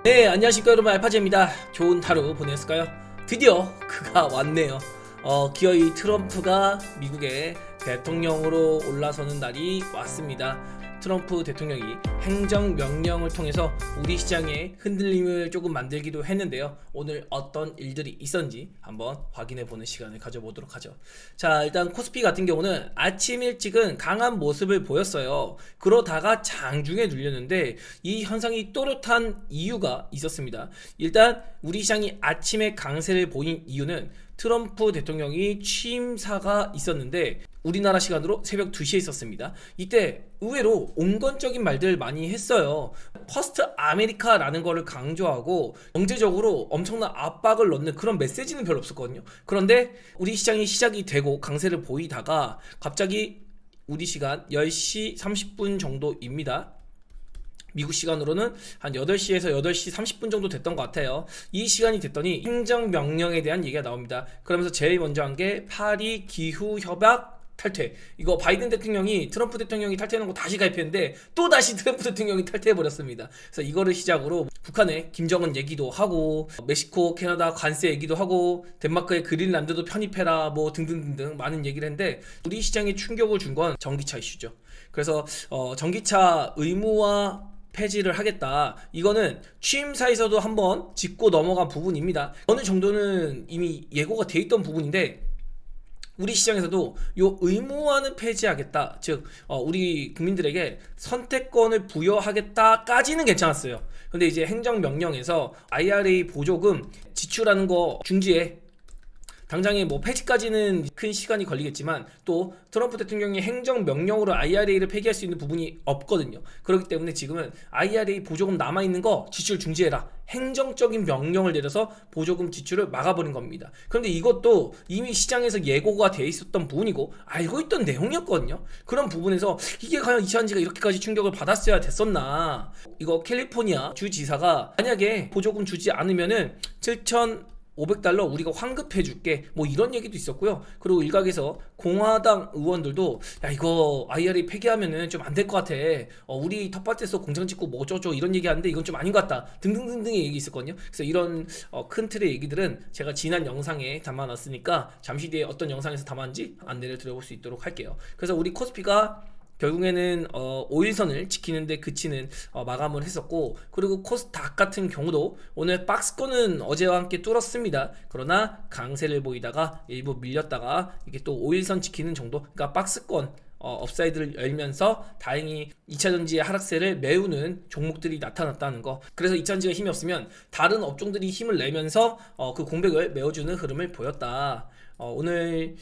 네, 안녕하십니까 여러분, 알파제입니다. 좋은 하루 보냈을까요? 드디어 그가 왔네요. 기어이 트럼프가 미국의 대통령으로 올라서는 날이 왔습니다. 트럼프 대통령이 행정명령을 통해서 우리 시장에 흔들림을 조금 만들기도 했는데요. 오늘 어떤 일들이 있었는지 한번 확인해보는 시간을 가져보도록 하죠. 자, 일단 코스피 같은 경우는 아침 일찍은 강한 모습을 보였어요. 그러다가 장중에 눌렸는데 이 현상이 또렷한 이유가 있었습니다. 일단 우리 시장이 아침에 강세를 보인 이유는 트럼프 대통령이 취임사가 있었는데 우리나라 시간으로 새벽 2시에 있었습니다. 이때 의외로 온건적인 말들 많이 했어요. 퍼스트 아메리카라는 거를 강조하고 경제적으로 엄청난 압박을 넣는 그런 메시지는 별로 없었거든요. 그런데 우리 시장이 시작이 되고 강세를 보이다가 갑자기 우리 시간 10시 30분 정도입니다. 미국 시간으로는 한 8시에서 8시 30분 정도 됐던 것 같아요. 이 시간이 됐더니 행정명령에 대한 얘기가 나옵니다. 그러면서 제일 먼저 한 게 파리 기후협약 탈퇴. 이거 바이든 대통령이 트럼프 대통령이 탈퇴하는 거 다시 가입했는데 또 다시 트럼프 대통령이 탈퇴해버렸습니다. 그래서 이거를 시작으로 북한의 김정은 얘기도 하고 멕시코, 캐나다 관세 얘기도 하고 덴마크의 그린란드도 편입해라 뭐 등등등등 많은 얘기를 했는데 우리 시장에 충격을 준 건 전기차 이슈죠. 그래서 전기차 의무화 폐지를 하겠다. 이거는 취임사에서도 한번 짚고 넘어간 부분입니다. 어느 정도는 이미 예고가 돼 있던 부분인데 우리 시장에서도 요 의무화는 폐지하겠다. 즉 우리 국민들에게 선택권을 부여하겠다까지는 괜찮았어요. 근데 이제 행정명령에서 IRA 보조금 지출하는 거 중지해. 당장에 뭐 폐지까지는 큰 시간이 걸리겠지만 또 트럼프 대통령이 행정명령으로 IRA를 폐기할 수 있는 부분이 없거든요. 그렇기 때문에 지금은 IRA 보조금 남아있는 거 지출 중지해라. 행정적인 명령을 내려서 보조금 지출을 막아버린 겁니다. 그런데 이것도 이미 시장에서 예고가 돼 있었던 부분이고 알고 있던 내용이었거든요. 그런 부분에서 이게 과연 이차전지가 이렇게까지 충격을 받았어야 됐었나. 이거 캘리포니아 주지사가 만약에 보조금 주지 않으면은 7,500달러 우리가 환급해줄게 뭐 이런 얘기도 있었고요. 그리고 일각에서 공화당 의원들도 야 이거 IRA 폐기하면은 좀 안 될 것 같아. 우리 텃밭에서 공장 짓고 뭐 어쩌고 이런 얘기하는데 이건 좀 아닌 것 같다. 등등등등의 얘기 있었거든요. 그래서 이런 큰 틀의 얘기들은 제가 지난 영상에 담아놨으니까 잠시 뒤에 어떤 영상에서 담았는지 안내를 드려볼 수 있도록 할게요. 그래서 우리 코스피가 결국에는 5일선을 지키는데 그치는 마감을 했었고, 그리고 코스닥 같은 경우도 오늘 박스권은 어제와 함께 뚫었습니다. 그러나 강세를 보이다가 일부 밀렸다가 이게 또 5일선 지키는 정도, 그러니까 박스권 업사이드를 열면서 다행히 2차전지의 하락세를 메우는 종목들이 나타났다는 거. 그래서 2차전지가 힘이 없으면 다른 업종들이 힘을 내면서 그 공백을 메워주는 흐름을 보였다. 오늘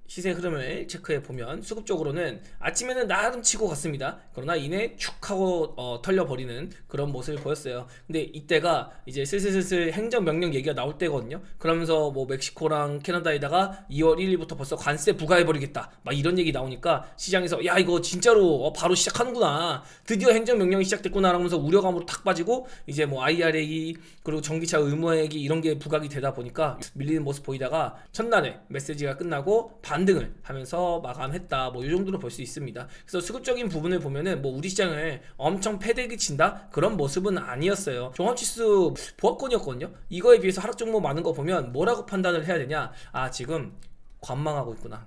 시세 흐름을 체크해 보면 수급적으로는 아침에는 나름 치고 갔습니다. 그러나 이내 축 하고 털려버리는 그런 모습을 보였어요. 근데 이때가 이제 슬슬 행정명령 얘기가 나올 때거든요. 그러면서 뭐 멕시코랑 캐나다에다가 2월 1일부터 벌써 관세 부과해버리겠다 막 이런 얘기 나오니까 시장에서 야 이거 진짜로 바로 시작하는구나, 드디어 행정명령이 시작됐구나 라면서 우려감으로 탁 빠지고 이제 뭐 IRA 그리고 전기차 의무화액이 이런 게 부각이 되다 보니까 밀리는 모습 보이다가 첫날에 메시지가 끝나고 반등을 하면서 마감했다. 뭐 이 정도로 볼 수 있습니다. 그래서 수급적인 부분을 보면은 뭐 우리 시장을 엄청 패대기 친다 그런 모습은 아니었어요. 종합지수 보합권이었거든요. 이거에 비해서 하락 종목 많은 거 보면 뭐라고 판단을 해야 되냐? 아 지금 관망하고 있구나.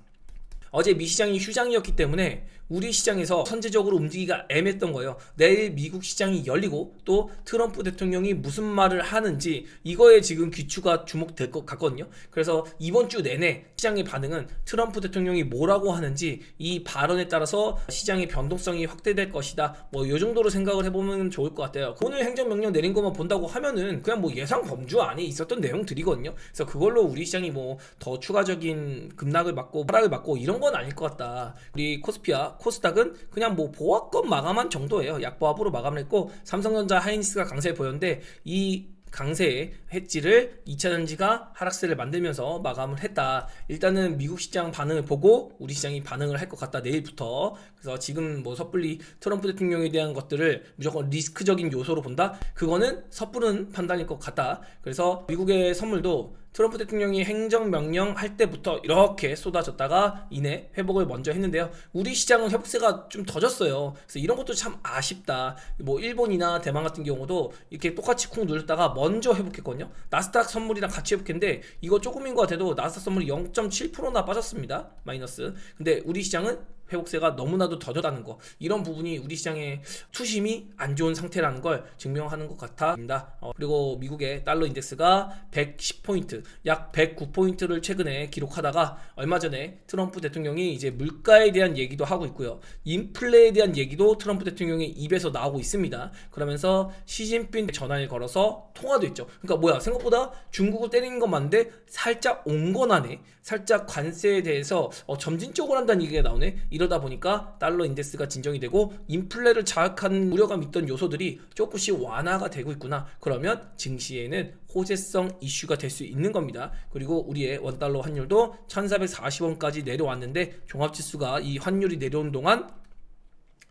어제 미시장이 휴장이었기 때문에 우리 시장에서 선제적으로 움직이기가 애매했던 거예요. 내일 미국 시장이 열리고 또 트럼프 대통령이 무슨 말을 하는지 이거에 지금 귀추가 주목될 것 같거든요. 그래서 이번 주 내내 시장의 반응은 트럼프 대통령이 뭐라고 하는지 이 발언에 따라서 시장의 변동성이 확대될 것이다. 뭐 이 정도로 생각을 해보면 좋을 것 같아요. 오늘 행정명령 내린 것만 본다고 하면은 그냥 뭐 예상 범주 안에 있었던 내용들이거든요. 그래서 그걸로 우리 시장이 뭐 더 추가적인 급락을 맞고 하락을 맞고 이런 건 아닐 것 같다. 우리 코스피와 코스닥은 그냥 뭐 보합권 마감한 정도예요. 약보합으로 마감을 했고 삼성전자, 하이닉스가 강세를 보였는데 이 강세의 해지를 2차전지가 하락세를 만들면서 마감을 했다. 일단은 미국 시장 반응을 보고 우리 시장이 반응을 할 것 같다, 내일부터. 그래서 지금 뭐 섣불리 트럼프 대통령에 대한 것들을 무조건 리스크적인 요소로 본다? 그거는 섣부른 판단일 것 같다. 그래서 미국의 선물도 트럼프 대통령이 행정명령 할 때부터 이렇게 쏟아졌다가 이내 회복을 먼저 했는데요. 우리 시장은 회복세가 좀 더졌어요. 그래서 이런 것도 참 아쉽다. 뭐 일본이나 대만 같은 경우도 이렇게 똑같이 쿵 눌렸다가 먼저 회복했거든요. 나스닥 선물이랑 같이 회복했는데 이거 조금인 것 같아도 나스닥 선물이 0.7%나 빠졌습니다. 마이너스. 근데 우리 시장은 회복세가 너무나도 더졌다는 거, 이런 부분이 우리 시장의 투심이 안 좋은 상태라는 걸 증명하는 것 같아입니다. 그리고 미국의 달러 인덱스가 110포인트, 약 109포인트를 최근에 기록하다가 얼마 전에 트럼프 대통령이 이제 물가에 대한 얘기도 하고 있고요. 인플레에 대한 얘기도 트럼프 대통령의 입에서 나오고 있습니다. 그러면서 시진핑 전화를 걸어서 통화도 했죠. 그러니까 뭐야, 생각보다 중국을 때리는 건 맞는데 살짝 온건하네. 살짝 관세에 대해서 점진적으로 한다는 얘기가 나오네. 이러다 보니까 달러 인덱스가 진정이 되고 인플레를 자극하는 우려감 있던 요소들이 조금씩 완화가 되고 있구나. 그러면 증시에는 호재성 이슈가 될 수 있는 겁니다. 그리고 우리의 원달러 환율도 1440원까지 내려왔는데 종합지수가 이 환율이 내려온 동안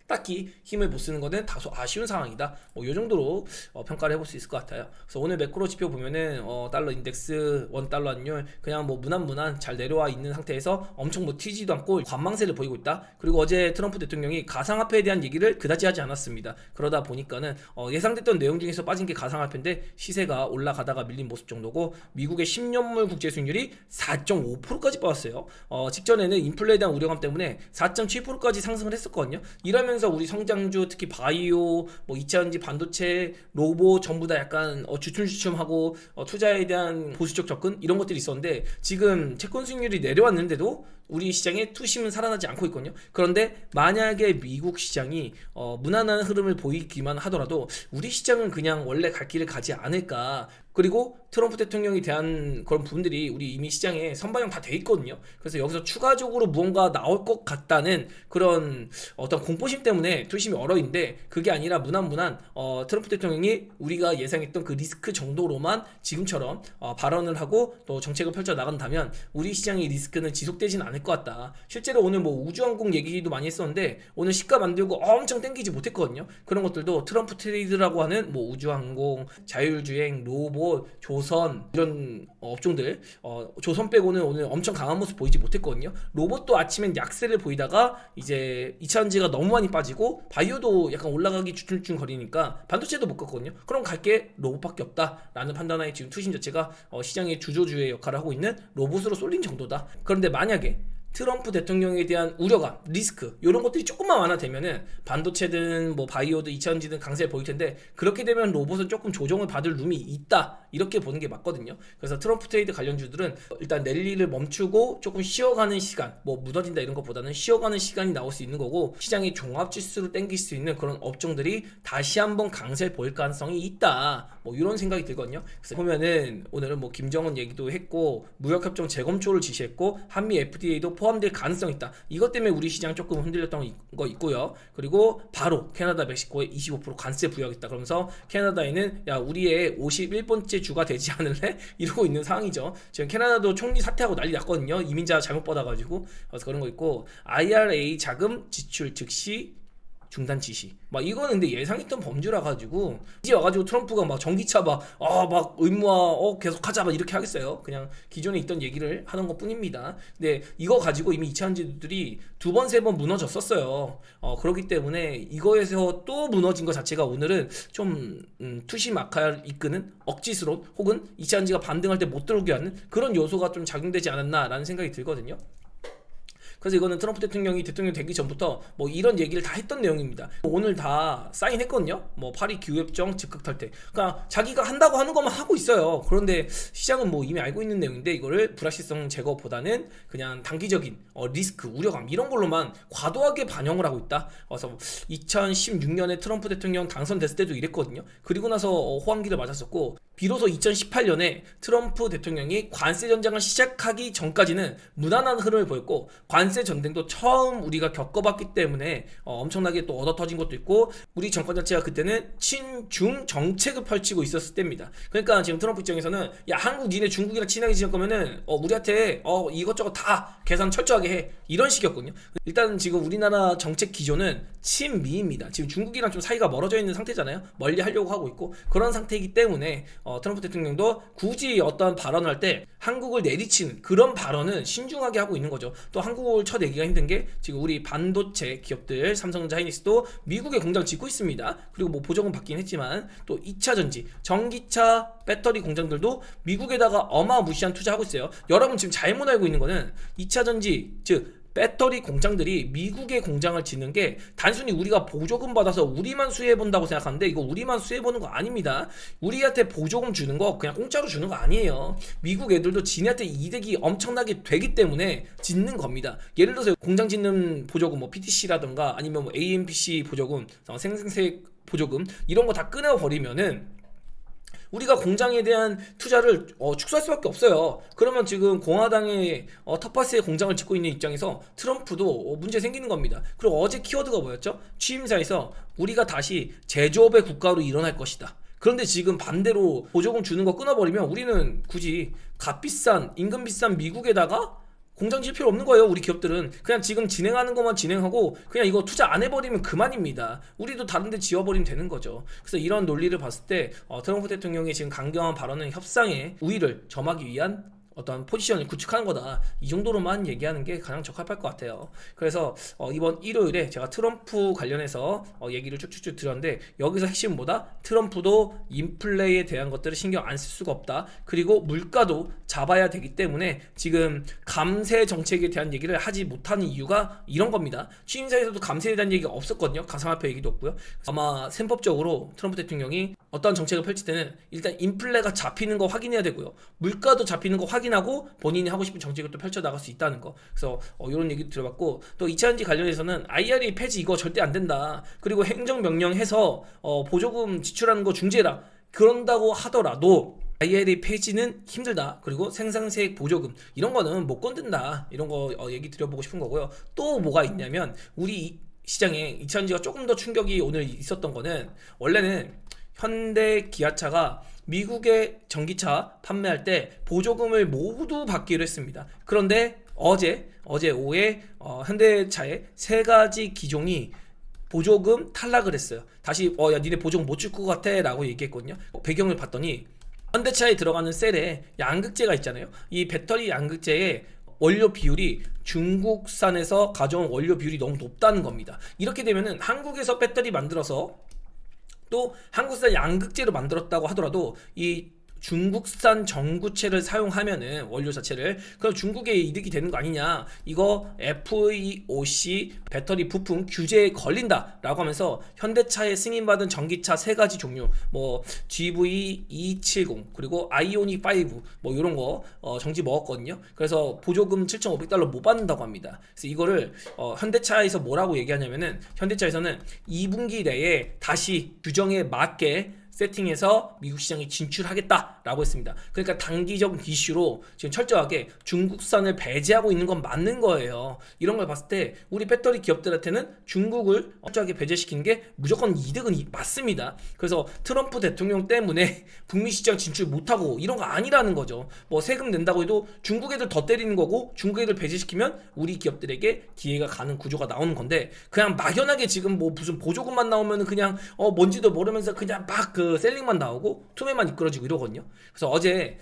딱히 힘을 못 쓰는 것은 다소 아쉬운 상황이다. 이 정도로 평가를 해볼 수 있을 것 같아요. 그래서 오늘 매크로 지표 보면은 달러 인덱스, 원 달러 환율 그냥 뭐 무난무난 잘 내려와 있는 상태에서 엄청 뭐 튀지도 않고 관망세를 보이고 있다. 그리고 어제 트럼프 대통령이 가상화폐에 대한 얘기를 그다지 하지 않았습니다. 그러다 보니까는 예상됐던 내용 중에서 빠진 게 가상화폐인데 시세가 올라가다가 밀린 모습 정도고, 미국의 10년물 국제 수익률이 4.5%까지 빠졌어요. 직전에는 인플레에 대한 우려감 때문에 4.7%까지 상승을 했었거든요. 이러면서 우리 성장주, 특히 바이오, 뭐 2차전지, 반도체, 로봇 전부 다 약간 주춤주춤하고 투자에 대한 보수적 접근 이런 것들이 있었는데, 지금 채권 수익률이 내려왔는데도 우리 시장의 투심은 살아나지 않고 있거든요. 그런데 만약에 미국 시장이 무난한 흐름을 보이기만 하더라도 우리 시장은 그냥 원래 갈 길을 가지 않을까. 그리고 트럼프 대통령에 대한 그런 부분들이 우리 이미 시장에 선반영 다 돼 있거든요. 그래서 여기서 추가적으로 무언가 나올 것 같다는 그런 어떤 공포심 때문에 투심이 얼어있는데, 그게 아니라 무난무난 트럼프 대통령이 우리가 예상했던 그 리스크 정도로만 지금처럼 발언을 하고 또 정책을 펼쳐 나간다면 우리 시장의 리스크는 지속되진 않을 것 같다. 실제로 오늘 뭐 우주항공 얘기도 많이 했었는데 오늘 시가 만들고 엄청 땡기지 못했거든요. 그런 것들도 트럼프 트레이드라고 하는 뭐 우주항공, 자율주행, 로봇, 조선 이런 업종들, 조선 빼고는 오늘 엄청 강한 모습 보이지 못했거든요. 로봇도 아침엔 약세를 보이다가 이제 2차전지가 너무 많이 빠지고 바이오도 약간 올라가기 주춤주춤 거리니까 반도체도 못 갔거든요. 그럼 갈 게 로봇밖에 없다라는 판단하에 지금 투신 자체가 시장의 주조주의 역할을 하고 있는 로봇으로 쏠린 정도다. 그런데 만약에 트럼프 대통령에 대한 우려감, 리스크 이런 것들이 조금만 완화되면은 반도체든 뭐 바이오든 2차전지든 강세를 보일 텐데, 그렇게 되면 로봇은 조금 조정을 받을 룸이 있다, 이렇게 보는 게 맞거든요. 그래서 트럼프 트레이드 관련주들은 일단 랠리를 멈추고 조금 쉬어가는 시간, 뭐 무너진다 이런 것보다는 쉬어가는 시간이 나올 수 있는 거고, 시장의 종합지수를 땡길 수 있는 그런 업종들이 다시 한번 강세를 보일 가능성이 있다, 뭐 이런 생각이 들거든요. 그래서 보면은 오늘은 뭐 김정은 얘기도 했고 무역협정 재검토를 지시했고 한미 FTA도 포함될 가능성이 있다. 이것 때문에 우리 시장 조금 흔들렸던 거 있고요. 그리고 바로 캐나다, 멕시코에 25% 관세 부여하겠다. 그러면서 캐나다에는 야 우리의 51번째 주가 되지 않을래? 이러고 있는 상황이죠. 지금 캐나다도 총리 사퇴하고 난리 났거든요. 이민자 잘못 받아가지고. 그래서 그런 거 있고, IRA 자금 지출 즉시 중단 지시. 막 이거는 근데 예상했던 범주라 가지고 이제 와가지고 트럼프가 막 전기차 막 의무화 계속하자 막 이렇게 하겠어요? 그냥 기존에 있던 얘기를 하는 것 뿐입니다. 근데 이거 가지고 이미 2차전지들이 두 번, 세 번 무너졌었어요. 그렇기 때문에 이거에서 또 무너진 것 자체가 오늘은 좀 투심 악화를 이끄는 억지스러운, 혹은 2차전지가 반등할 때 못 들어오게 하는 그런 요소가 좀 작용되지 않았나라는 생각이 들거든요. 그래서 이거는 트럼프 대통령이 대통령 되기 전부터 뭐 이런 얘기를 다 했던 내용입니다. 오늘 다 사인했거든요. 뭐 파리 기후협정 즉각 탈퇴. 그러니까 자기가 한다고 하는 것만 하고 있어요. 그런데 시장은 뭐 이미 알고 있는 내용인데 이거를 불확실성 제거보다는 그냥 단기적인 리스크, 우려감 이런 걸로만 과도하게 반영을 하고 있다. 그래서 2016년에 트럼프 대통령 당선됐을 때도 이랬거든요. 그리고 나서 호황기를 맞았었고, 비로소 2018년에 트럼프 대통령이 관세 전쟁을 시작하기 전까지는 무난한 흐름을 보였고, 관세 관세 전쟁도 처음 우리가 겪어봤기 때문에 엄청나게 또 얻어 터진 것도 있고, 우리 정권 자체가 그때는 친중 정책을 펼치고 있었을 때입니다. 그러니까 지금 트럼프 입장에서는 야, 한국 니네 중국이랑 친하게 지낼 거면은 우리한테 이것저것 다 계산 철저하게 해, 이런 식이었거든요. 일단 지금 우리나라 정책 기조는 친미입니다. 지금 중국이랑 좀 사이가 멀어져 있는 상태잖아요. 멀리 하려고 하고 있고 그런 상태이기 때문에 트럼프 대통령도 굳이 어떤 발언을 할 때 한국을 내리치는 그런 발언은 신중하게 하고 있는 거죠. 또 한국을 쳐내기가 힘든 게 지금 우리 반도체 기업들 삼성전자, 하이닉스도 미국에 공장 짓고 있습니다. 그리고 뭐 보조금 받긴 했지만 또 2차 전지, 전기차 배터리 공장들도 미국에다가 어마무시한 투자하고 있어요. 여러분 지금 잘못 알고 있는 거는 2차 전지, 즉 배터리 공장들이 미국의 공장을 짓는 게 단순히 우리가 보조금 받아서 우리만 수혜본다고 생각하는데, 이거 우리만 수혜보는 거 아닙니다. 우리한테 보조금 주는 거 그냥 공짜로 주는 거 아니에요. 미국 애들도 지네한테 이득이 엄청나게 되기 때문에 짓는 겁니다. 예를 들어서 공장 짓는 보조금, 뭐 PTC라든가 아니면 뭐 AMPC 보조금, 생생색 보조금 이런 거 다 끊어버리면은 우리가 공장에 대한 투자를 축소할 수밖에 없어요. 그러면 지금 공화당의 텃밭에 공장을 짓고 있는 입장에서 트럼프도 문제 생기는 겁니다. 그리고 어제 키워드가 뭐였죠? 취임사에서 우리가 다시 제조업의 국가로 일어날 것이다. 그런데 지금 반대로 보조금 주는 거 끊어버리면 우리는 굳이 값비싼, 임금 비싼 미국에다가 공장 질 필요 없는 거예요. 우리 기업들은 그냥 지금 진행하는 것만 진행하고 그냥 이거 투자 안 해버리면 그만입니다. 우리도 다른 데 지워버리면 되는 거죠. 그래서 이런 논리를 봤을 때 트럼프 대통령의 지금 강경한 발언은 협상의 우위를 점하기 위한 어떤 포지션을 구축하는 거다, 이 정도로만 얘기하는 게 가장 적합할 것 같아요. 그래서 이번 일요일에 제가 트럼프 관련해서 얘기를 쭉쭉쭉 드렸는데, 여기서 핵심은 뭐다? 트럼프도 인플레에 대한 것들을 신경 안 쓸 수가 없다. 그리고 물가도 잡아야 되기 때문에 지금 감세 정책에 대한 얘기를 하지 못하는 이유가 이런 겁니다. 취임사에서도 감세에 대한 얘기가 없었거든요. 가상화폐 얘기도 없고요. 아마 셈법적으로 트럼프 대통령이 어떤 정책을 펼칠 때는 일단 인플레가 잡히는 거 확인해야 되고요, 물가도 잡히는 거 확인하고 본인이 하고 싶은 정책을 또 펼쳐나갈 수 있다는 거. 그래서 이런 얘기도 들어봤고, 또 2차전지 관련해서는 IRA 폐지 이거 절대 안 된다. 그리고 행정명령 해서 보조금 지출하는 거 중재라. 그런다고 하더라도 IRA 폐지는 힘들다. 그리고 생산세액 보조금 이런 거는 못 건든다. 이런 거 얘기 드려보고 싶은 거고요. 또 뭐가 있냐면, 우리 시장에 2차전지가 조금 더 충격이 오늘 있었던 거는, 원래는 현대 기아차가 미국의 전기차 판매할 때 보조금을 모두 받기로 했습니다. 그런데 어제 오후에 현대차의 세 가지 기종이 보조금 탈락을 했어요. 다시 야, 니네 보조금 못 줄 것 같아 라고 얘기했거든요. 배경을 봤더니 현대차에 들어가는 셀에 양극재가 있잖아요. 이 배터리 양극재의 원료 비율이 중국산에서 가져온 원료 비율이 너무 높다는 겁니다. 이렇게 되면은 한국에서 배터리 만들어서 또 한국산 양극재로 만들었다고 하더라도 이 중국산 전구체를 사용하면은 원료 자체를, 그럼 중국에 이득이 되는 거 아니냐, 이거 FEOC 배터리 부품 규제에 걸린다라고 하면서 현대차에 승인받은 전기차 세 가지 종류, 뭐 GV270 그리고 아이오닉 5 뭐 이런 거 정지 먹었거든요. 그래서 보조금 7,500달러 못 받는다고 합니다. 그래서 이거를 현대차에서 뭐라고 얘기하냐면은, 현대차에서는 2분기 내에 다시 규정에 맞게 세팅해서 미국 시장에 진출하겠다라고 했습니다. 그러니까 단기적 이슈로 지금 철저하게 중국산을 배제하고 있는 건 맞는 거예요. 이런 걸 봤을 때 우리 배터리 기업들한테는 중국을 철저하게 배제시키는 게 무조건 이득은 맞습니다. 그래서 트럼프 대통령 때문에 북미 시장 진출 못하고 이런 거 아니라는 거죠. 뭐 세금 낸다고 해도 중국 애들 더 때리는 거고, 중국 애들 배제시키면 우리 기업들에게 기회가 가는 구조가 나오는 건데, 그냥 막연하게 지금 뭐 무슨 보조금만 나오면 그냥 뭔지도 모르면서 그냥 막 셀링만 나오고 투매만 이끌어지고 이러거든요. 그래서 어제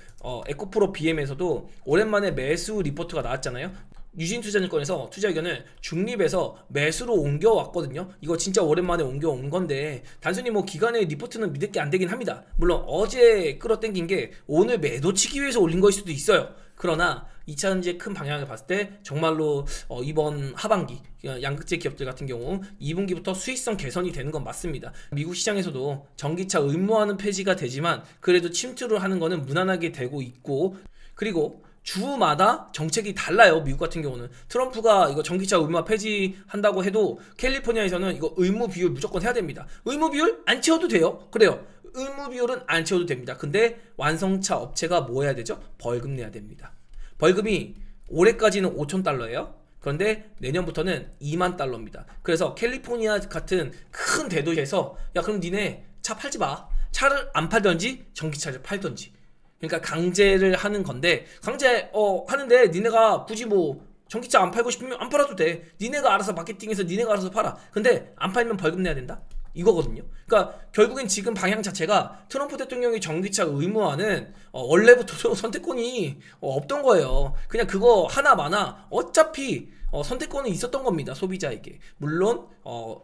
에코프로 BM에서도 오랜만에 매수 리포트가 나왔잖아요. 유진투자증권에서 투자 의견을 중립에서 매수로 옮겨왔거든요. 이거 진짜 오랜만에 옮겨온 건데, 단순히 뭐 기관의 리포트는 믿을 게 안 되긴 합니다. 물론 어제 끌어당긴 게 오늘 매도치기 위해서 올린 거일 수도 있어요. 그러나 2차전지의 큰 방향을 봤을 때 정말로 이번 하반기 양극재 기업들 같은 경우 2분기부터 수익성 개선이 되는 건 맞습니다. 미국 시장에서도 전기차 의무화는 폐지가 되지만 그래도 침투를 하는 거는 무난하게 되고 있고, 그리고 주마다 정책이 달라요. 미국 같은 경우는 트럼프가 이거 전기차 의무화 폐지한다고 해도 캘리포니아에서는 이거 의무 비율 무조건 해야 됩니다. 의무 비율 안 채워도 돼요. 그래요. 의무 비율은 안 채워도 됩니다. 근데 완성차 업체가 뭐 해야 되죠? 벌금 내야 됩니다. 벌금이 올해까지는 $5,000예요. 그런데 내년부터는 2만 달러입니다. 그래서 캘리포니아 같은 큰 대도시에서 야 그럼 니네 차 팔지 마. 차를 안 팔던지 전기차를 팔던지. 그러니까 강제를 하는 건데 강제 하는데 니네가 굳이 뭐 전기차 안 팔고 싶으면 안 팔아도 돼. 니네가 알아서 마케팅해서 니네가 알아서 팔아. 근데 안 팔면 벌금 내야 된다? 이거거든요. 그러니까 결국엔 지금 방향 자체가 트럼프 대통령의 전기차 의무화는 원래부터 선택권이 없던 거예요. 그냥 그거 하나 마나 어차피 선택권은 있었던 겁니다. 소비자에게. 물론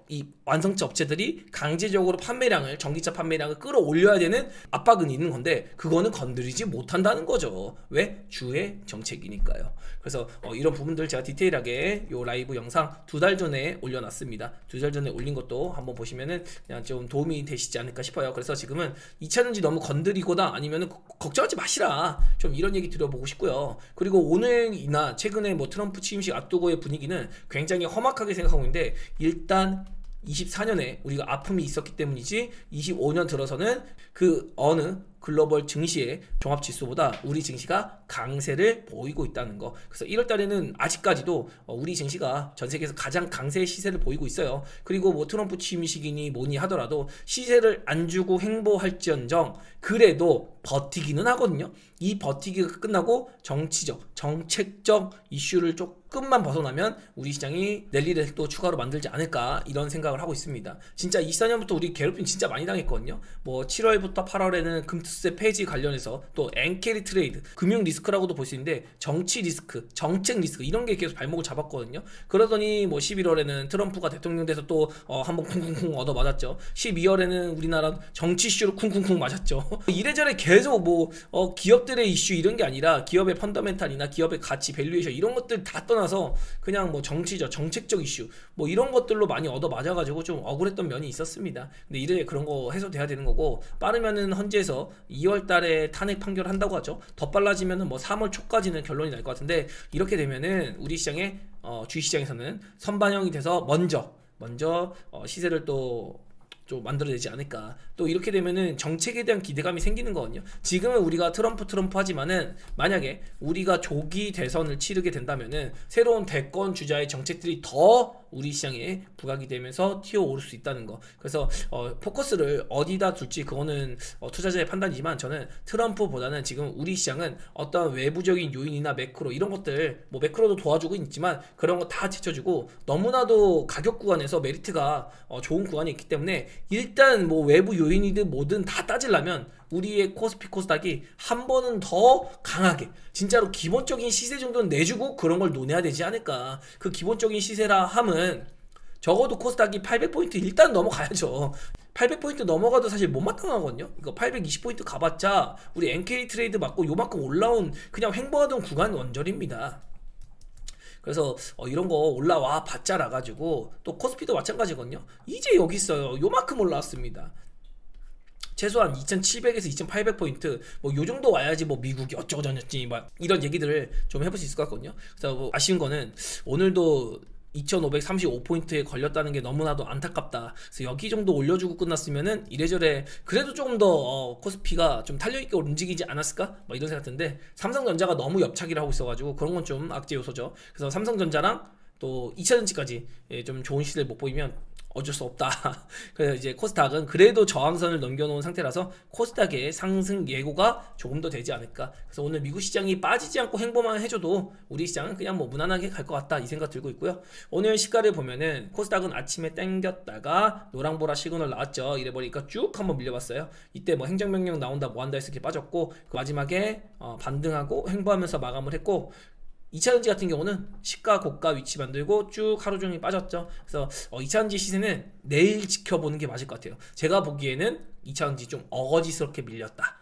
이 완성차 업체들이 강제적으로 전기차 판매량을 끌어올려야 되는 압박은 있는 건데 그거는 건드리지 못한다는 거죠. 왜? 주의 정책이니까요. 그래서 이런 부분들 제가 디테일하게 요 라이브 영상 2달 전에 올려놨습니다. 2달 전에 올린 것도 한번 보시면은 그냥 좀 도움이 되시지 않을까 싶어요. 그래서 지금은 2차전지 너무 건드리거나 아니면은 걱정하지 마시라. 좀 이런 얘기 드려보고 싶고요. 그리고 오늘이나 최근에 뭐 트럼프 취임식 앞두고의 분위기는 굉장히 험악하게 생각하고 있는데 일단 24년에 우리가 아픔이 있었기 때문이지 25년 들어서는 그 어느 글로벌 증시의 종합지수보다 우리 증시가 강세를 보이고 있다는 거. 그래서 1월 달에는 아직까지도 우리 증시가 전 세계에서 가장 강세의 시세를 보이고 있어요. 그리고 뭐 트럼프 취임식이니 뭐니 하더라도 시세를 안 주고 행보할지언정 그래도 버티기는 하거든요. 이 버티기가 끝나고 정책적 이슈를 조금만 벗어나면 우리 시장이 랠리를 또 추가로 만들지 않을까 이런 생각을 하고 있습니다. 진짜 24년부터 우리 괴롭힘 진짜 많이 당했거든요. 뭐 7월부터 8월에는 금투세 폐지 관련해서 또 엔캐리 트레이드, 금융 리스크라고도 볼 수 있는데 정치 리스크, 정책 리스크 이런 게 계속 발목을 잡았거든요. 그러더니 뭐 11월에는 트럼프가 대통령 돼서 또 한번 쿵쿵쿵 얻어 맞았죠. 12월에는 우리나라 정치 이슈로 쿵쿵쿵 맞았죠. 이래저래 계속 뭐 기업들의 이슈 이런 게 아니라 기업의 펀더멘탈이나 기업의 가치, 밸류에이션 이런 것들 다 떠나서 그냥 뭐 정치적, 정책적 이슈 뭐 이런 것들로 많이 얻어 맞아가지고 좀 억울했던 면이 있었습니다. 근데 이래 그런 거 해소돼야 되는 거고 빠르면은 헌재에서 2월 달에 탄핵 판결 한다고 하죠. 더 빨라지면은 뭐 3월 초까지는 결론이 날 것 같은데 이렇게 되면은 우리 시장에 주식시장에서는 선반영이 돼서 먼저 시세를 또 좀 만들어내지 않을까. 또 이렇게 되면은 정책에 대한 기대감이 생기는 거거든요. 지금은 우리가 트럼프 하지만은 만약에 우리가 조기 대선을 치르게 된다면은 새로운 대권 주자의 정책들이 더 우리 시장에 부각이 되면서 튀어오를 수 있다는 거. 그래서 포커스를 어디다 둘지 그거는 투자자의 판단이지만 저는 트럼프보다는 지금 우리 시장은 어떤 외부적인 요인이나 매크로 이런 것들 뭐 매크로도 도와주고 있지만 그런 거 다 제쳐주고 너무나도 가격 구간에서 메리트가 좋은 구간이 있기 때문에 일단 뭐 외부 요인이든 뭐든 다 따지려면 우리의 코스피 코스닥이 한 번은 더 강하게 진짜로 기본적인 시세 정도는 내주고 그런 걸 논해야 되지 않을까. 그 기본적인 시세라 함은 적어도 코스닥이 800포인트 일단 넘어가야죠. 800포인트 넘어가도 사실 못마땅하거든요. 이거 820포인트 가봤자 우리 NK 트레이드 맞고 요만큼 올라온 그냥 횡보하던 구간 원절입니다. 그래서 이런 거 올라와 봤자라 가지고 또 코스피도 마찬가지거든요. 이제 여기 있어요. 요만큼 올라왔습니다. 최소한 2700에서 2800포인트 뭐 요 정도 와야지 뭐 미국이 어쩌고저쩌지 막 이런 얘기들을 좀 해볼 수 있을 것 같거든요. 그래서 뭐 아쉬운 거는 오늘도 2535포인트에 걸렸다는 게 너무나도 안타깝다. 그래서 여기 정도 올려주고 끝났으면은 이래저래 그래도 조금 더 코스피가 좀 탄력있게 움직이지 않았을까? 뭐 이런 생각 드는데 삼성전자가 너무 옆차기를 하고 있어가지고 그런 건 좀 악재 요소죠. 그래서 삼성전자랑 또 2차전지까지 좀 좋은 시세를 못 보이면 어쩔 수 없다. 그래서 이제 코스닥은 그래도 저항선을 넘겨놓은 상태라서 코스닥의 상승 예고가 조금 더 되지 않을까. 그래서 오늘 미국 시장이 빠지지 않고 행보만 해줘도 우리 시장은 그냥 뭐 무난하게 갈 것 같다 이 생각 들고 있고요. 오늘 시가를 보면은 코스닥은 아침에 땡겼다가 노랑보라 시그널 나왔죠. 이래 보니까 쭉 한번 밀려봤어요. 이때 뭐 행정명령 나온다 뭐 한다 해서 이렇게 빠졌고 그 마지막에 반등하고 행보하면서 마감을 했고 2차전지 같은 경우는 시가 고가 위치 만들고 쭉 하루 종일 빠졌죠. 그래서 2차전지 시세는 내일 지켜보는 게 맞을 것 같아요. 제가 보기에는 2차전지 좀 어거지스럽게 밀렸다.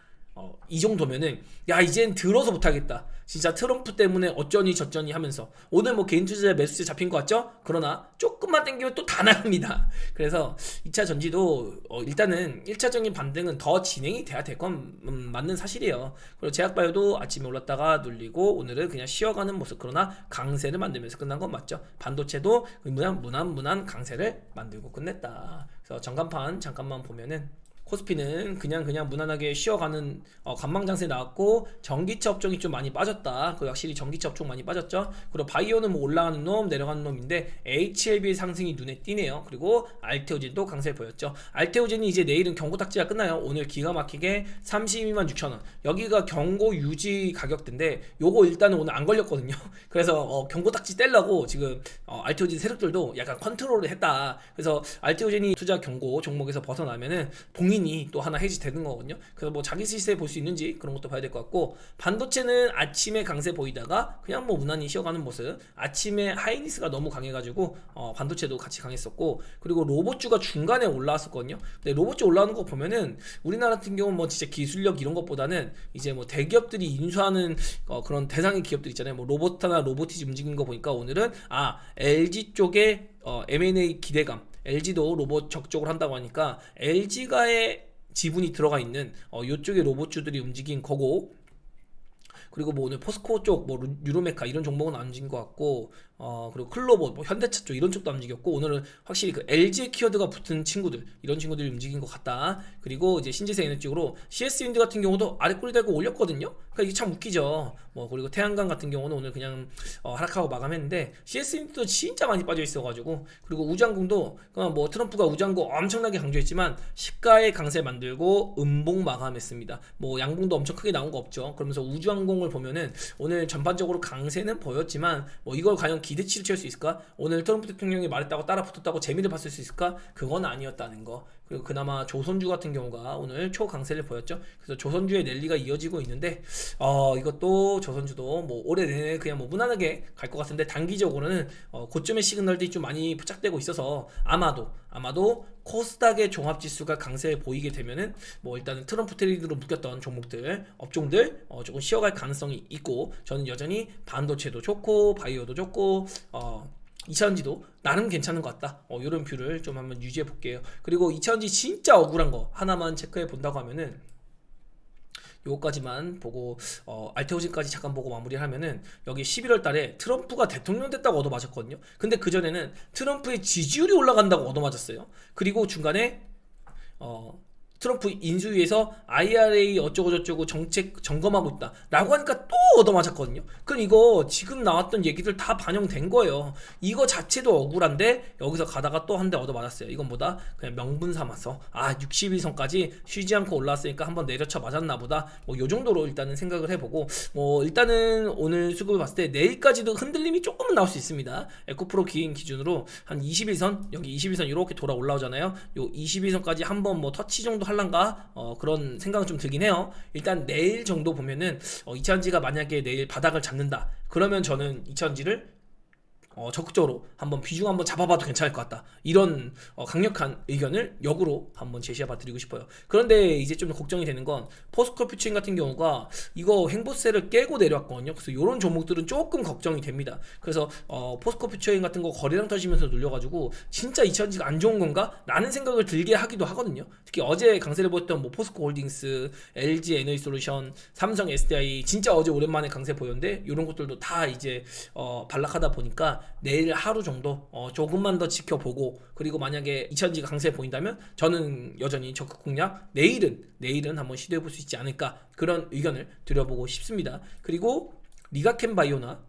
이 정도면은 야 이젠 들어서 못하겠다. 진짜 트럼프 때문에 어쩌니 저쩌니 하면서 오늘 뭐 개인 투자자 매수세 잡힌 것 같죠? 그러나 조금만 땡기면 또 다 나갑니다. 그래서 2차 전지도 일단은 1차적인 반등은 더 진행이 돼야 될 건 맞는 사실이에요. 그리고 제약바이오도 아침에 올랐다가 눌리고 오늘은 그냥 쉬어가는 모습. 그러나 강세를 만들면서 끝난 건 맞죠. 반도체도 무난 강세를 만들고 끝냈다. 그래서 전간판 잠깐만 보면은 코스피는 그냥 무난하게 쉬어가는 관망장세 나왔고, 전기차 업종이 좀 많이 빠졌다. 그 확실히 전기차 업종 많이 빠졌죠. 그리고 바이오는 뭐 올라가는 놈 내려가는 놈인데 HLB의 상승이 눈에 띄네요. 그리고 알테오젠도 강세 보였죠. 알테오젠이 이제 내일은 경고 딱지가 끝나요. 오늘 기가 막히게 32만 6천원, 여기가 경고 유지 가격대인데 요거 일단은 오늘 안 걸렸거든요. 그래서 경고 딱지 떼려고 지금 알테오젠 세력들도 약간 컨트롤을 했다. 그래서 알테오젠이 투자 경고 종목에서 벗어나면은 봉인이 또 하나 해지되는 거거든요. 그래서 뭐 자기 시세 볼 수 있는지 그런 것도 봐야 될 것 같고, 반도체는 아침에 강세 보이다가 그냥 뭐 무난히 쉬어가는 모습. 아침에 하이닉스가 너무 강해가지고 반도체도 같이 강했었고, 그리고 로봇주가 중간에 올라왔었거든요. 근데 로봇주 올라오는 거 보면은 우리나라 같은 경우는 뭐 진짜 기술력 이런 것보다는 이제 뭐 대기업들이 인수하는 그런 대상의 기업들 있잖아요. 뭐 로봇하나 로보티즈 움직이는 거 보니까 오늘은 LG 쪽에 M&A 기대감, LG도 로봇 적극적으로 한다고 하니까 LG가의 지분이 들어가 있는 요쪽의 로봇주들이 움직인 거고, 그리고 뭐 오늘 포스코 쪽, 뭐 유로메카 이런 종목은 안 움직인 것 같고, 그리고 클로버, 뭐 현대차 쪽 이런 쪽도 안 움직였고, 오늘은 확실히 그 LG의 키워드가 붙은 친구들, 이런 친구들이 움직인 것 같다. 그리고 이제 신재생 에너지 쪽으로 CS 윈드 같은 경우도 아래 꼬리 달고 올렸거든요. 그러니까 이게 참 웃기죠. 뭐 그리고 태양광 같은 경우는 오늘 그냥 하락하고 마감했는데, CS 윈드도 진짜 많이 빠져 있어가지고, 그리고 우주항공도 그냥 뭐 트럼프가 우주항공 엄청나게 강조했지만 시가의 강세 만들고 음봉 마감했습니다. 뭐 양봉도 엄청 크게 나온 거 없죠. 그러면서 우주항공을 보면은 오늘 전반적으로 강세는 보였지만 뭐 이걸 과연 기대치를 채울 수 있을까? 오늘 트럼프 대통령이 말했다고 따라 붙었다고 재미를 봤을 수 있을까? 그건 아니었다는 거. 그리고 그나마 조선주 같은 경우가 오늘 초강세를 보였죠. 그래서 조선주의 랠리가 이어지고 있는데 이것도 조선주도 뭐 올해 내내 그냥 뭐 무난하게 갈 것 같은데, 단기적으로는 고점의 시그널들이 좀 많이 포착되고 있어서 아마도 코스닥의 종합지수가 강세 보이게 되면은 뭐 일단은 트럼프 트레이드로 묶였던 종목들, 업종들 조금 쉬어갈 가능성이 있고, 저는 여전히 반도체도 좋고 바이오도 좋고 2차전지도 나름 괜찮은 것 같다. 이런 뷰를 좀 한번 유지해 볼게요. 그리고 2차전지 진짜 억울한 거 하나만 체크해 본다고 하면은, 요거까지만 보고 알테오진까지 잠깐 보고 마무리를 하면은, 여기 11월 달에 트럼프가 대통령 됐다고 얻어맞았거든요. 근데 그전에는 트럼프의 지지율이 올라간다고 얻어맞았어요. 그리고 중간에 트럼프 인수위에서 IRA 어쩌고저쩌고 정책 점검하고 있다 라고 하니까 또 얻어맞았거든요. 그럼 이거 지금 나왔던 얘기들 다 반영된 거예요. 이거 자체도 억울한데 여기서 가다가 또 한 대 얻어맞았어요. 이건 뭐다? 그냥 명분 삼아서 61선까지 쉬지 않고 올라왔으니까 한번 내려쳐 맞았나 보다, 뭐 요 정도로 일단은 생각을 해보고, 뭐 일단은 오늘 수급을 봤을 때 내일까지도 흔들림이 조금은 나올 수 있습니다. 에코프로 기인 기준으로 한 21선, 여기 21선 이렇게 돌아 올라오잖아요. 요 21선까지 한번 뭐 터치 정도 할란가 그런 생각은 좀 들긴 해요. 일단 내일 정도 보면은 2차전지가 만약에 내일 바닥을 잡는다, 그러면 저는 2차전지를 적극적으로 한번 비중 한번 잡아봐도 괜찮을 것 같다, 이런 강력한 의견을 역으로 한번 제시해봐 드리고 싶어요. 그런데 이제 좀 걱정이 되는 건 포스코 퓨처링 같은 경우가 이거 횡보세를 깨고 내려왔거든요. 그래서 이런 종목들은 조금 걱정이 됩니다. 그래서 포스코 퓨처링 같은 거 거래량 터지면서 눌려가지고 진짜 2차전지가 안 좋은 건가? 라는 생각을 들게 하기도 하거든요. 특히 어제 강세를 보였던 뭐 포스코 홀딩스, LG 에너지솔루션, 삼성 SDI 진짜 어제 오랜만에 강세 보였는데, 이런 것들도 다 이제 반락하다 보니까 내일 하루 정도 조금만 더 지켜보고, 그리고 만약에 2차전지가 강세 보인다면 저는 여전히 적극 공략 내일은 한번 시도해볼 수 있지 않을까, 그런 의견을 드려보고 싶습니다. 그리고 리가켄 바이오나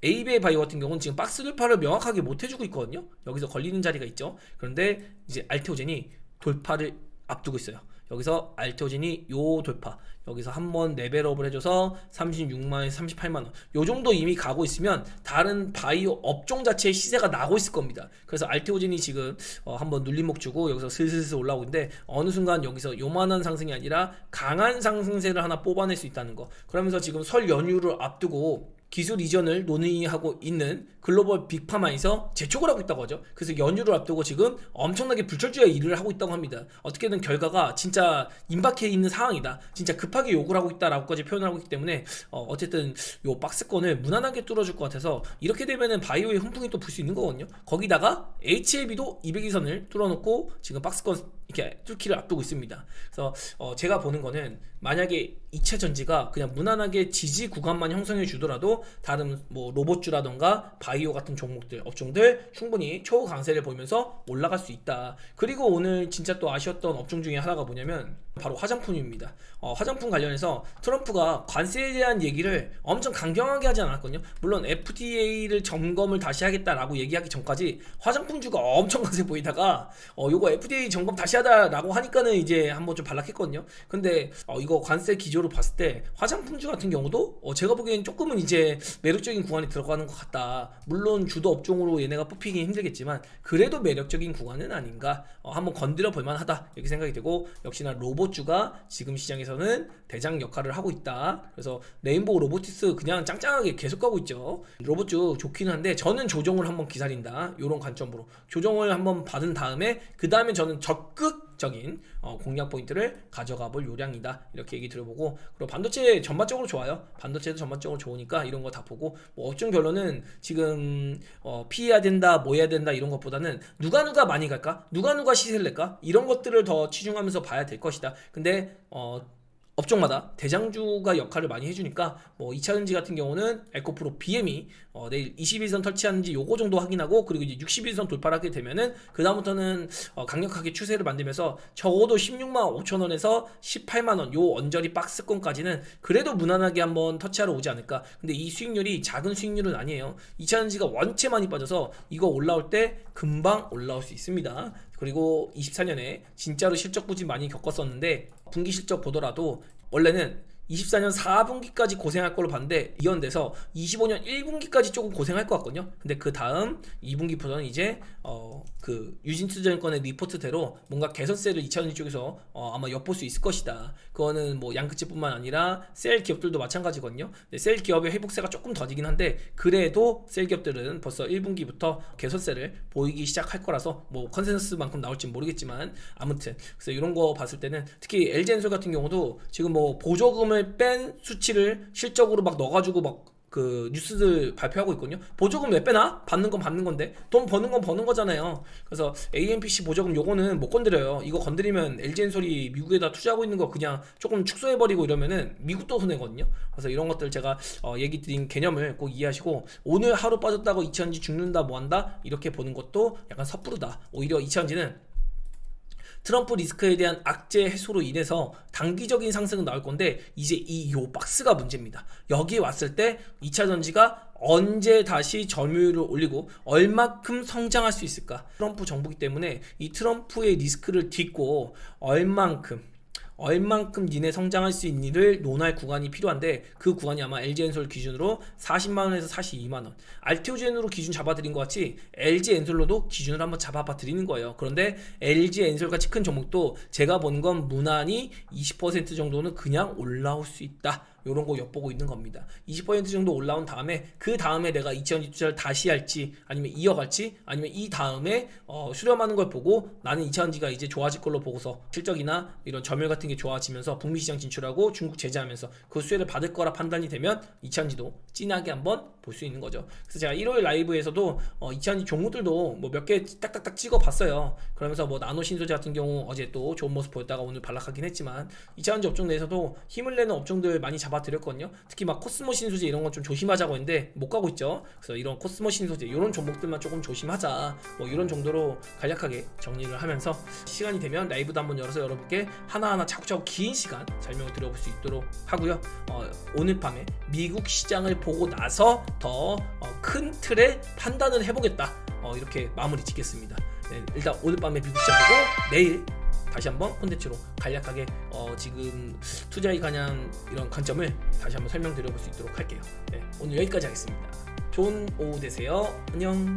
에이베이 바이오 같은 경우는 지금 박스 돌파를 명확하게 못 해주고 있거든요. 여기서 걸리는 자리가 있죠. 그런데 이제 알테오젠이 돌파를 앞두고 있어요. 여기서 알테오젠이 요 돌파, 여기서 한번 레벨업을 해줘서 36만원에서 38만원 요 정도 이미 가고 있으면 다른 바이오 업종 자체의 시세가 나고 있을 겁니다. 그래서 알테오젠이 지금 한번 눌림목 주고 여기서 슬슬슬 올라오고 있는데, 어느 순간 여기서 요만한 상승이 아니라 강한 상승세를 하나 뽑아낼 수 있다는 거. 그러면서 지금 설 연휴를 앞두고 기술 이전을 논의하고 있는 글로벌 빅파마에서 재촉을 하고 있다고 하죠. 그래서 연휴를 앞두고 지금 엄청나게 불철주야 일을 하고 있다고 합니다. 어떻게든 결과가 진짜 임박해 있는 상황이다, 진짜 급하게 요구를 하고 있다라고까지 표현을 하고 있기 때문에 어쨌든 요 박스권을 무난하게 뚫어줄 것 같아서, 이렇게 되면은 바이오의 훈풍이 또 불 수 있는 거거든요. 거기다가 HLB도 200일선을 뚫어놓고 지금 박스권 이렇게 뚫기를 앞두고 있습니다. 그래서 제가 보는 거는 만약에 2차 전지가 그냥 무난하게 지지 구간만 형성해 주더라도 다른 뭐 로봇주라던가 바이오 같은 종목들, 업종들 충분히 초강세를 보이면서 올라갈 수 있다. 그리고 오늘 진짜 또 아쉬웠던 업종 중에 하나가 뭐냐면 바로 화장품입니다. 화장품 관련해서 트럼프가 관세에 대한 얘기를 엄청 강경하게 하지 않았거든요. 물론 FDA를 점검을 다시 하겠다라고 얘기하기 전까지 화장품주가 엄청 강세 보이다가 요거 FDA 점검 다시 하다라고 하니까는 이제 한번 좀 반락했거든요. 근데 이거 관세 기조로 봤을 때 화장품주 같은 경우도 제가 보기엔 조금은 이제 매력적인 구간에 들어가는 것 같다. 물론 주도 업종으로 얘네가 뽑히긴 힘들겠지만 그래도 매력적인 구간은 아닌가. 한번 건드려 볼 만하다 이렇게 생각이 되고, 역시나 로봇주가 지금 시장에서는 대장 역할을 하고 있다. 그래서 레인보우 로보티스 그냥 짱짱하게 계속 가고 있죠. 로봇주 좋긴 한데 저는 조정을 한번 기다린다, 요런 관점으로 조정을 한번 받은 다음에 그 다음에 저는 적극적인 공략 포인트를 가져가 볼 요량이다, 이렇게 얘기 들어보고, 그리고 반도체 전반적으로 좋아요. 반도체도 전반적으로 좋으니까 이런 거 다 보고, 뭐 업종 결론은 지금 피해야 된다 뭐 해야 된다 이런 것보다는 누가 많이 갈까, 누가 시세를 낼까, 이런 것들을 더 치중하면서 봐야 될 것이다. 근데 업종마다 대장주가 역할을 많이 해주니까, 뭐 2차전지 같은 경우는 에코프로 BM이 내일 21선 터치하는지 요거 정도 확인하고, 그리고 이제 61선 돌파를 하게 되면은 그 다음부터는 강력하게 추세를 만들면서 적어도 16만 5천원에서 18만원 요 언저리 박스권까지는 그래도 무난하게 한번 터치하러 오지 않을까. 근데 이 수익률이 작은 수익률은 아니에요. 2차전지가 원체 많이 빠져서 이거 올라올 때 금방 올라올 수 있습니다. 그리고 24년에 진짜로 실적 부진 많이 겪었었는데 분기 실적 보더라도 원래는 24년 4분기까지 고생할 걸로 봤는데 이연돼서 25년 1분기까지 조금 고생할 것 같거든요. 근데 그 다음 2분기부터는 이제 그 유진투자증권의 리포트대로 뭔가 개선세를 2차전지 쪽에서 아마 엿볼 수 있을 것이다. 그거는 뭐 양극재뿐만 아니라 셀 기업들도 마찬가지거든요. 근데 셀 기업의 회복세가 조금 더디긴 한데 그래도 셀 기업들은 벌써 1분기부터 개선세를 보이기 시작할 거라서 뭐 컨센서스만큼 나올지는 모르겠지만 아무튼 그래서 이런 거 봤을 때는 특히 LG엔솔 같은 경우도 지금 뭐 보조금을 뺀 수치를 실적으로 막 넣어가지고 막 그 뉴스들 발표하고 있거든요. 보조금 왜 빼나? 받는 건 받는 건데 돈 버는 건 버는 거잖아요. 그래서 AMPC 보조금 요거는 못 건드려요. 이거 건드리면 LG엔솔이 미국에다 투자하고 있는 거 그냥 조금 축소해버리고 이러면은 미국도 손해거든요. 그래서 이런 것들 제가 얘기 드린 개념을 꼭 이해하시고, 오늘 하루 빠졌다고 2차전지 죽는다 뭐한다 이렇게 보는 것도 약간 섣부르다. 오히려 2차전지는 트럼프 리스크에 대한 악재 해소로 인해서 단기적인 상승은 나올 건데 이제 요 박스가 문제입니다. 여기에 왔을 때 2차 전지가 언제 다시 점유율을 올리고 얼마큼 성장할 수 있을까? 트럼프 정부이기 때문에 이 트럼프의 리스크를 딛고 얼만큼 니네 성장할 수 있니를 논할 구간이 필요한데, 그 구간이 아마 LG엔솔 기준으로 40만원에서 42만원, 알테오젠으로 기준 잡아드린 것 같이 LG엔솔로도 기준을 한번 잡아봐 드리는 거예요. 그런데 LG엔솔 같이 큰 종목도 제가 본 건 무난히 20% 정도는 그냥 올라올 수 있다, 요런 거 엿보고 있는 겁니다. 20% 정도 올라온 다음에 그 다음에 내가 2차전지 투자를 다시 할지 아니면 이어갈지, 아니면 이 다음에 수렴하는 걸 보고 나는 2차전지가 이제 좋아질 걸로 보고서 실적이나 이런 점유율 같은 게 좋아지면서 북미 시장 진출하고 중국 제재하면서 그 수혜를 받을 거라 판단이 되면 2차전지도 진하게 한번 볼 수 있는 거죠. 그래서 제가 일요일 라이브에서도 2차전지 종목들도 뭐 몇 개 딱딱딱 찍어 봤어요. 그러면서 뭐 나노 신소재 같은 경우 어제 또 좋은 모습 보였다가 오늘 반락하긴 했지만 2차전지 업종 내에서도 힘을 내는 업종들 많이 잡아드렸거든요. 특히 막 코스모 신소재 이런 건 좀 조심하자고 했는데 못 가고 있죠. 그래서 이런 코스모 신소재 이런 종목들만 조금 조심하자, 뭐 이런 정도로 간략하게 정리를 하면서 시간이 되면 라이브도 한번 열어서 여러분께 하나하나 차곡차곡 긴 시간 설명을 드려볼 수 있도록 하고요. 오늘 밤에 미국 시장을 보고 나서 더 큰 틀의 판단을 해보겠다, 이렇게 마무리 짓겠습니다. 네, 일단 오늘 밤에 미국 시장 보고 내일 다시 한번 콘텐츠로 간략하게 지금 투자에 관한 이런 관점을 다시 한번 설명드려볼 수 있도록 할게요. 네, 오늘 여기까지 하겠습니다. 좋은 오후 되세요. 안녕.